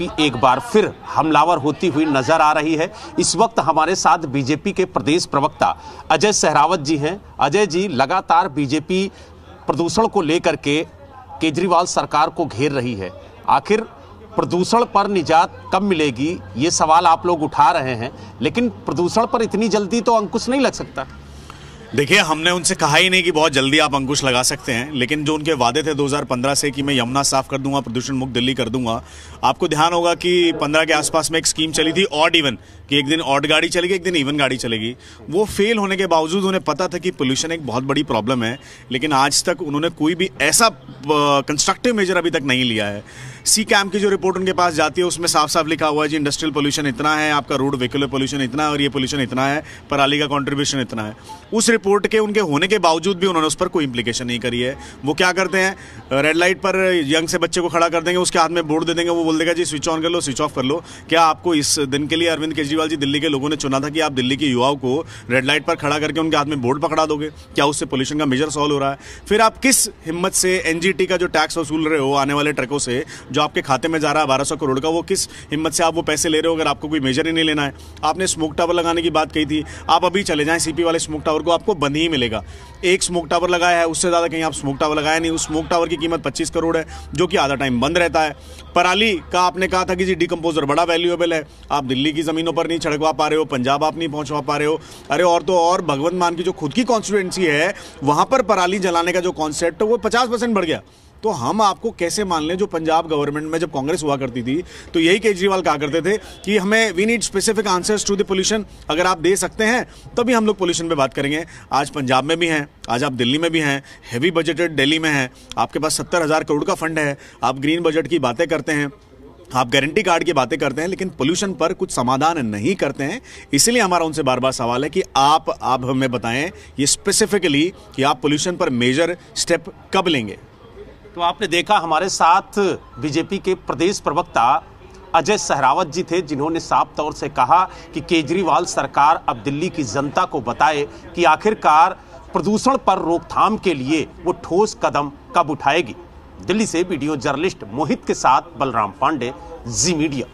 एक बार फिर हमलावर होती हुई नजर आ रही है। इस वक्त हमारे साथ बीजेपी के प्रदेश प्रवक्ता अजय सहरावत जी हैं। अजय जी, लगातार बीजेपी प्रदूषण को लेकर के केजरीवाल सरकार को घेर रही है। आखिर प्रदूषण पर निजात कब मिलेगी, ये सवाल आप लोग उठा रहे हैं, लेकिन प्रदूषण पर इतनी जल्दी तो अंकुश नहीं लग सकता। देखिए, हमने उनसे कहा ही नहीं कि बहुत जल्दी आप अंकुश लगा सकते हैं, लेकिन जो उनके वादे थे 2015 से कि मैं यमुना साफ कर दूंगा, प्रदूषण मुक्त दिल्ली कर दूंगा। आपको ध्यान होगा कि 15 के आसपास में एक स्कीम चली थी ऑड इवन, कि एक दिन ऑड गाड़ी चलेगी, एक दिन इवन गाड़ी चलेगी। वो फेल होने के बावजूद उन्हें पता था कि पोल्यूशन एक बहुत बड़ी प्रॉब्लम है, लेकिन आज तक उन्होंने कोई भी ऐसा कंस्ट्रक्टिव मेजर अभी तक नहीं लिया है। सी कैम्प की जो रिपोर्ट उनके पास जाती है उसमें साफ साफ लिखा हुआ है जी, इंडस्ट्रियल पोल्यूशन इतना है, आपका रोड व्हीकुलर पोल्यूशन इतना है और ये पोल्यूशन इतना है, पराली का कंट्रीब्यूशन इतना है। उस रिपोर्ट के उनके होने के बावजूद भी उन्होंने उस पर कोई इंप्लीकेशन नहीं करी है। वो क्या करते हैं, रेड लाइट पर यंग से बच्चे को खड़ा कर देंगे, उसके हाथ में बोर्ड दे देंगे, वो बोल देगा जी स्विच ऑन कर लो, स्विच ऑफ कर लो। क्या आपको इस दिन के लिए अरविंद केजरीवाल जी दिल्ली के लोगों ने चुना था कि आप दिल्ली के युवाओं को रेड लाइट पर खड़ा करके उनके हाथ में बोर्ड पकड़ा दोगे? क्या उससे पोल्यूशन का मेजर सॉल्व हो रहा है? फिर आप किस हिम्मत से एनजीटी का जो टैक्स वसूल रहे हो आने वाले ट्रकों से, जो आपके खाते में जा रहा है 1200 करोड़ का, वो किस हिम्मत से आप वो पैसे ले रहे हो अगर आपको कोई मेजर ही नहीं लेना है? आपने स्मोक टावर लगाने की बात कही थी, आप अभी चले जाएं सीपी वाले स्मोक टावर को, आपको बंद ही मिलेगा। एक स्मोक टावर लगाया है, उससे ज्यादा कहीं आप स्मोक टावर लगाया नहीं। उस स्मोक टावर की कीमत 25 करोड़ है, जो कि आधा टाइम बंद रहता है। पराली का आपने कहा था कि जी डिकम्पोजर बड़ा वैल्यूएबल है, आप दिल्ली की जमीनों पर नहीं छिड़कवा पा रहे हो, पंजाब आप नहीं पहुंचवा पा रहे हो। अरे और तो और भगवंत मान की जो खुद की कॉन्स्टिट्यूएंसी है, वहां पर पराली जलाने का जो कॉन्सेप्ट है वो 50% बढ़ गया। तो हम आपको कैसे मान लें? जो पंजाब गवर्नमेंट में जब कांग्रेस हुआ करती थी तो यही केजरीवाल कहा करते थे कि हमें we need specific answers to the pollution. अगर आप दे सकते हैं तभी हम लोग पोल्यूशन पे बात करेंगे। आज पंजाब में भी हैं, आज आप दिल्ली में भी हैं, हैवी बजटेड दिल्ली में हैं, आपके पास 70,000 करोड़ का फंड है, आप ग्रीन बजट की बातें करते हैं, आप गारंटी कार्ड की बातें करते हैं, लेकिन पोल्यूशन पर कुछ समाधान नहीं करते हैं। इसलिए हमारा उनसे बार बार सवाल है कि आप हमें बताएं ये स्पेसिफिकली कि आप पोल्यूशन पर मेजर स्टेप कब लेंगे। तो आपने देखा, हमारे साथ बीजेपी के प्रदेश प्रवक्ता अजय सहरावत जी थे, जिन्होंने साफ तौर से कहा कि केजरीवाल सरकार अब दिल्ली की जनता को बताए कि आखिरकार प्रदूषण पर रोकथाम के लिए वो ठोस कदम कब उठाएगी। दिल्ली से वीडियो जर्नलिस्ट मोहित के साथ बलराम पांडे, जी मीडिया।